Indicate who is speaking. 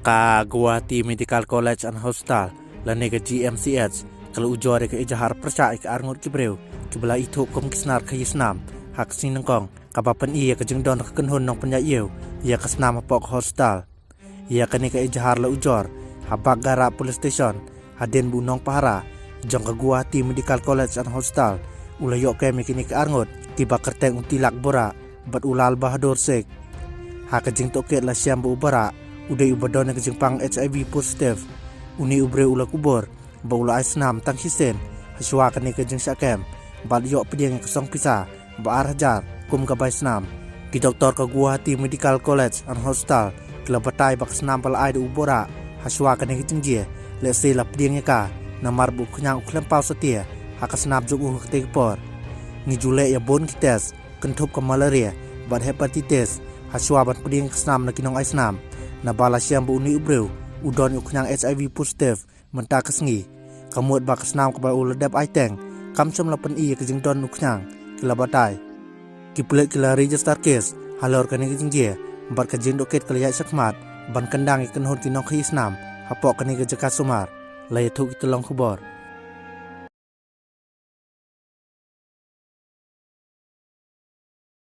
Speaker 1: ka Guwahati Medical College and Hospital lane ke GMCH kalau ujore ke ijahar percaya ke arngut kibreu kibla itu kom kisnar ke yisnam hak sinengkong kapapan iya ke jengdon ke kenhun nong penyayiu ia ke senam pok hospital ia kini ke ijahar la ujor habak gara police station haden bunong pahara jong ke Guwahati Medical College and Hospital ulayok ke mikini ke arngut tiba kerteng untilak bora bat ulal bahadur sek hak ke jeng toket la siam bu bara udai ubadon ke jengpang HIV positif uni ubre ula kubur ba ula aisnam tang hisen haswa kani ke jeng syakem bal yok pediang ke song pisa ba arhajar kum ka baisnam ki doktor ke Guwahati Medical College and Hospital kila batai bak snam pal ai de ubora haswa kani ke jengjie le se la pediang ka namar bu khnyang klempau setia hak snap jug ke por ni jule ya bon kites kentup ke malaria bat hepatitis haswa bat pediang ke snam na kinong aisnam na bala siam bu uni ubreu udon uknyang HIV positif menta kesngi kamut ba kesnam ke ba uladap aiteng kam som lapen i ke jengdon uknyang kila batai ki pulet kila register case halor kani ke jengje bar ke jeng doket kala sakmat ban kendang ikan hon kinong khisnam hapok kani ke jekat sumar lay thuk itolong khubor